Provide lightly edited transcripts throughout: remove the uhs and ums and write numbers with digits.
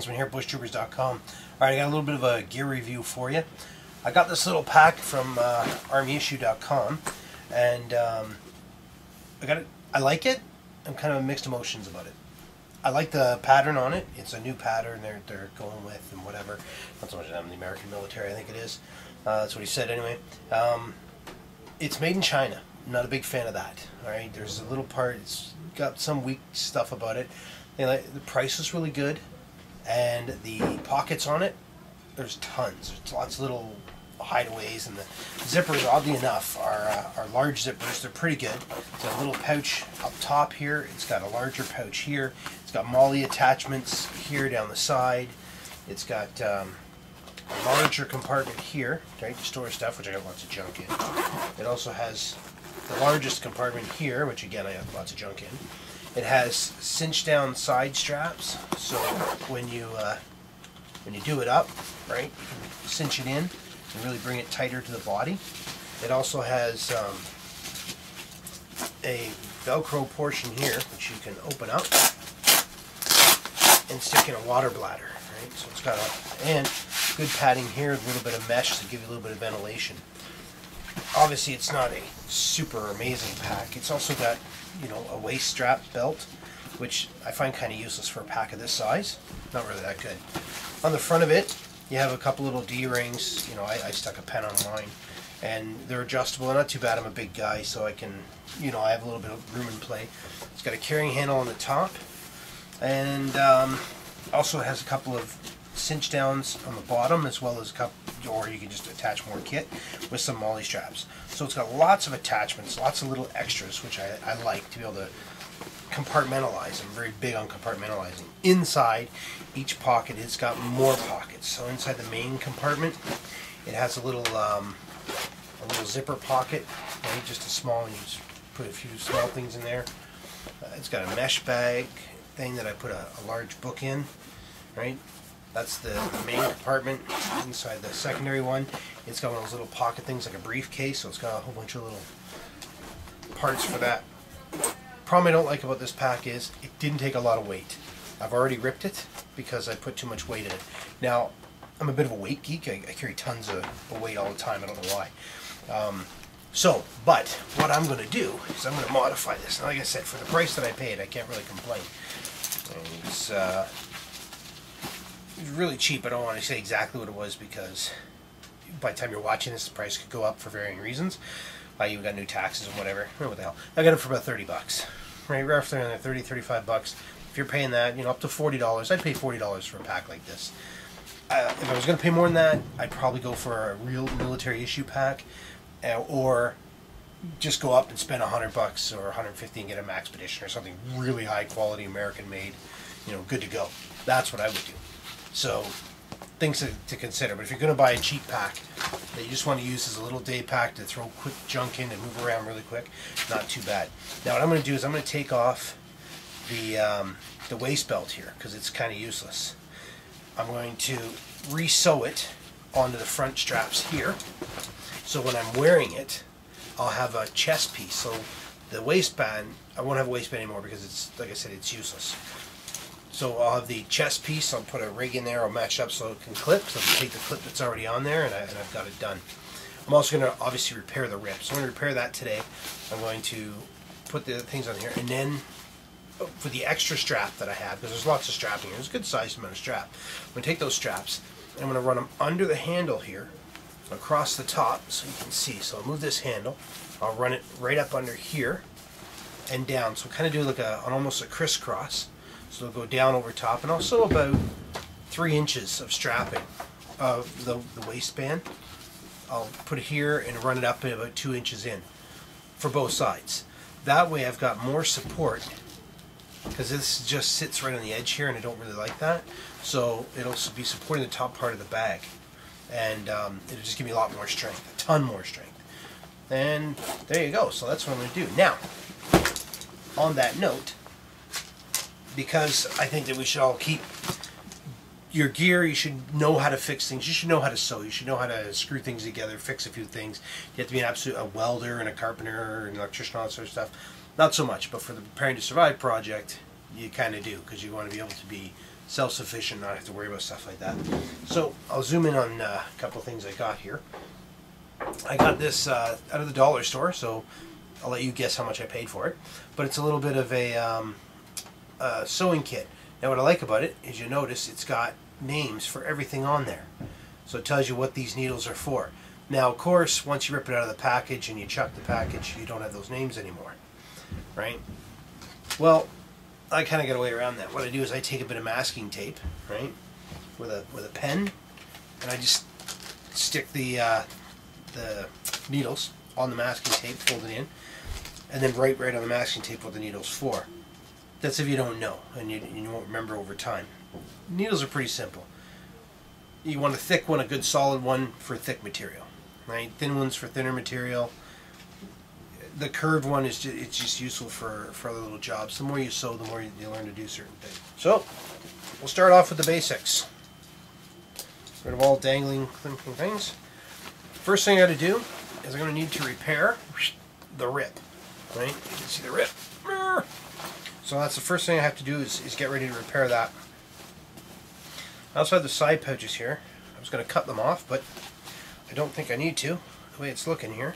Here, bushtroopers.com. Alright, I got a little bit of a gear review for you. I got this little pack from armyissue.com, and I like it. I'm kind of mixed emotions about it. I like the pattern on it. It's a new pattern they're going with and whatever. Not so much I'm the American military, I think it is. That's what he said anyway. It's made in China. I'm not a big fan of that. Alright, there's a little part, it's got some weak stuff about it. The price is really good. And the pockets on it, there's tons. There's lots of little hideaways, and the zippers, oddly enough, are large zippers. They're pretty good. It's got a little pouch up top here. It's got a larger pouch here. It's got MOLLE attachments here down the side. It's got a larger compartment here, right, to store stuff, which I got lots of junk in. It also has the largest compartment here, which again I have lots of junk in. It has cinch down side straps, so when you do it up, right, you can cinch it in and really bring it tighter to the body. It also has a Velcro portion here, which you can open up and stick in a water bladder, right? So it's got and good padding here, a little bit of mesh to give you a little bit of ventilation. Obviously, it's not a super amazing pack. It's also got, you know, a waist strap belt, which I find kind of useless for a pack of this size. Not really that good. On the front of it, you have a couple little D-rings. You know, I stuck a pen on mine, and they're adjustable. They're not too bad. I'm a big guy, so I can, you know, I have a little bit of room and play. It's got a carrying handle on the top, and also has a couple of cinch downs on the bottom, as well as a couple, or you can just attach more kit with some MOLLE straps. So it's got lots of attachments, lots of little extras, which I like to be able to compartmentalize. I'm very big on compartmentalizing. Inside each pocket, it's got more pockets. So inside the main compartment, it has a little zipper pocket, right? Just a small, you just put a few small things in there. It's got a mesh bag thing that I put a large book in, right? That's the main compartment. Inside the secondary one, it's got one of those little pocket things like a briefcase, so it's got a whole bunch of little parts for that. Problem I don't like about this pack is it didn't take a lot of weight. I've already ripped it because I put too much weight in it. Now, I'm a bit of a weight geek. I carry tons of weight all the time. I don't know why. But what I'm going to do is I'm going to modify this. And like I said, for the price that I paid, I can't really complain. And it's really cheap. I don't want to say exactly what it was because by the time you're watching this, the price could go up for varying reasons. You've got new taxes and whatever. Oh, what the hell? I got it for about $30. Right, roughly around there, $30, $35. If you're paying that, you know, up to $40, I'd pay $40 for a pack like this. If I was going to pay more than that, I'd probably go for a real military issue pack, or just go up and spend $100 or $150 and get a Maxpedition or something really high quality, American made, you know, good to go. That's what I would do. So, things to consider. But if you're going to buy a cheap pack that you just want to use as a little day pack to throw quick junk in and move around really quick, not too bad. Now what I'm going to do is I'm going to take off the waist belt here because it's kind of useless. I'm going to re-sew it onto the front straps here, so when I'm wearing it, I'll have a chest piece. So the waistband, I won't have a waistband anymore because it's, like I said, it's useless. So I'll have the chest piece, I'll put a rig in there, I'll match up so it can clip, so I can take the clip that's already on there, and I've got it done. I'm also going to obviously repair the rip, so I'm going to repair that today. I'm going to put the things on here, and then for the extra strap that I have, because there's lots of strapping here, there's a good sized amount of strap. I'm going to take those straps, and I'm going to run them under the handle here, across the top, so you can see. So I'll move this handle, I'll run it right up under here, and down, so kind of do like almost a crisscross. So it'll go down over top, and also about 3 inches of strapping of the waistband. I'll put it here and run it up about 2 inches in for both sides. That way I've got more support because this just sits right on the edge here, and I don't really like that. So it'll be supporting the top part of the bag, and it'll just give me a lot more strength, a ton more strength. And there you go. So that's what I'm going to do. Now, on that note, because I think that we should all keep your gear, you should know how to fix things. You should know how to sew. You should know how to screw things together, fix a few things. You have to be a welder and a carpenter and an electrician, all that sort of stuff. Not so much, but for the Preparing to Survive project, you kind of do, because you want to be able to be self-sufficient, not have to worry about stuff like that. So I'll zoom in on a couple of things I got here. I got this out of the dollar store, so I'll let you guess how much I paid for it. But it's a little bit of a sewing kit. Now what I like about it is, you notice it's got names for everything on there. So it tells you what these needles are for. Now of course, once you rip it out of the package and you chuck the package, you don't have those names anymore, right? Well, I kind of got a way around that. What I do is I take a bit of masking tape, right, with a pen, and I just stick the needles on the masking tape, fold it in, and then write right on the masking tape what the needle's for. That's if you don't know, and you won't remember over time. Needles are pretty simple. You want a thick one, a good solid one for thick material, right? Thin ones for thinner material. The curved one is just useful for other little jobs. The more you sew, the more you learn to do certain things. So, we'll start off with the basics. Get rid of all dangling things. First thing I got to do is I'm going to need to repair the rip, right? You can see the rip. So that's the first thing I have to do is get ready to repair that. I also have the side pouches here. I was going to cut them off, but I don't think I need to, the way it's looking here.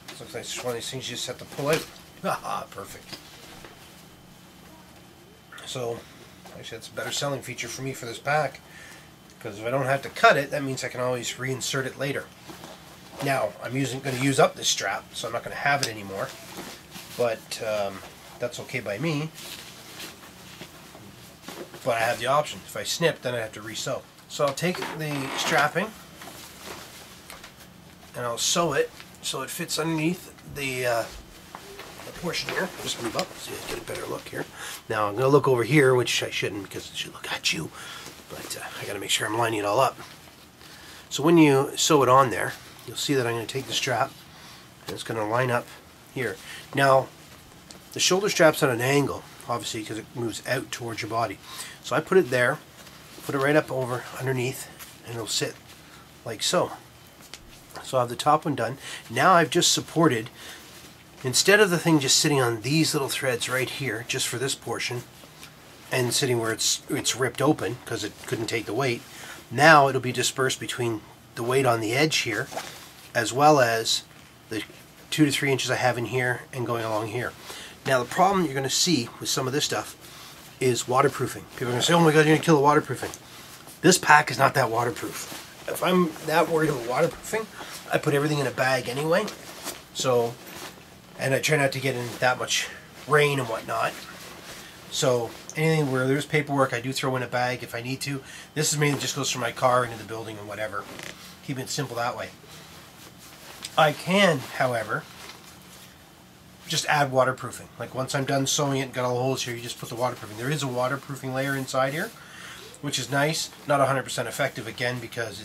It looks like it's one of these things you just have to pull out. Haha, perfect. So, actually that's a better selling feature for me for this pack, because if I don't have to cut it, that means I can always reinsert it later. Now, I'm going to use up this strap, so I'm not going to have it anymore, but that's okay by me. But I have the option. If I snip, then I have to re-sew. So I'll take the strapping and I'll sew it so it fits underneath the portion here. Just move up so you get a better look here. Now I'm going to look over here, which I shouldn't because it should look at you. But I got to make sure I'm lining it all up. So when you sew it on there, you'll see that I'm going to take the strap and it's going to line up here. Now the shoulder strap's at an angle, obviously, because it moves out towards your body. So I put it there, put it right up over underneath, and it'll sit like so. So I have the top one done. Now I've just supported, instead of the thing just sitting on these little threads right here, just for this portion, and sitting where it's ripped open because it couldn't take the weight, now it'll be dispersed between the weight on the edge here, as well as the 2 to 3 inches I have in here and going along here. Now the problem you're going to see with some of this stuff is waterproofing. People are going to say, oh my god, you're going to kill the waterproofing. This pack is not that waterproof. If I'm that worried about waterproofing, I put everything in a bag anyway. So, and I try not to get in that much rain and whatnot. So anything where there's paperwork, I do throw in a bag if I need to. This is mainly just goes from my car into the building and whatever. Keep it simple that way. I can, however, just add waterproofing. Like once I'm done sewing it and got all the holes here, you just put the waterproofing. There is a waterproofing layer inside here, which is nice. Not 100% effective again because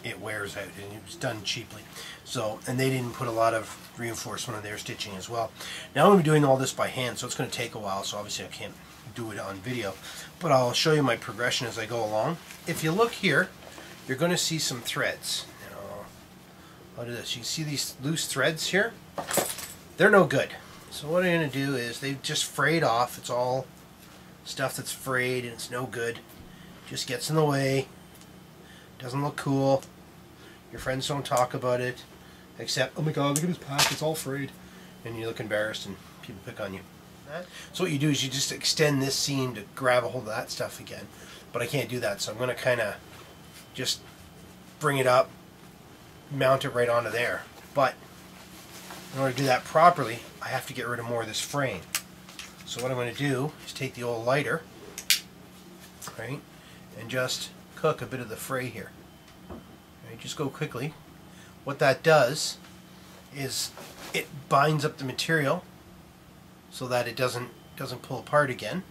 it wears out and it was done cheaply. So, and they didn't put a lot of reinforcement on their stitching as well. Now I'm going to be doing all this by hand, so it's going to take a while. So obviously I can't do it on video, but I'll show you my progression as I go along. If you look here, you're going to see some threads. I'll do this. You see these loose threads here? They're no good. So what I'm going to do is they've just frayed off. It's all stuff that's frayed and it's no good. Just gets in the way. Doesn't look cool. Your friends don't talk about it. Except, oh my god, look at his pack, it's all frayed. And you look embarrassed and people pick on you. So what you do is you just extend this seam to grab a hold of that stuff again. But I can't do that, so I'm going to kind of just bring it up, mount it right onto there. But in order to do that properly, I have to get rid of more of this frame. So what I'm going to do is take the old lighter, right, and just cook a bit of the fray here. Right, just go quickly. What that does is it binds up the material so that it doesn't doesn't pull apart again.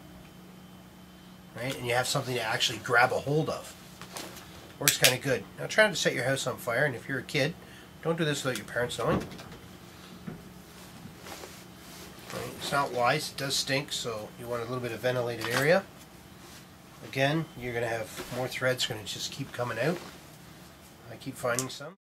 Right? And you have something to actually grab a hold of. Works kind of good. Now try not to set your house on fire, and if you're a kid, don't do this without your parents knowing. Right? It's not wise, it does stink, so you want a little bit of ventilated area. Again, you're going to have more threads going to just keep coming out. I keep finding some.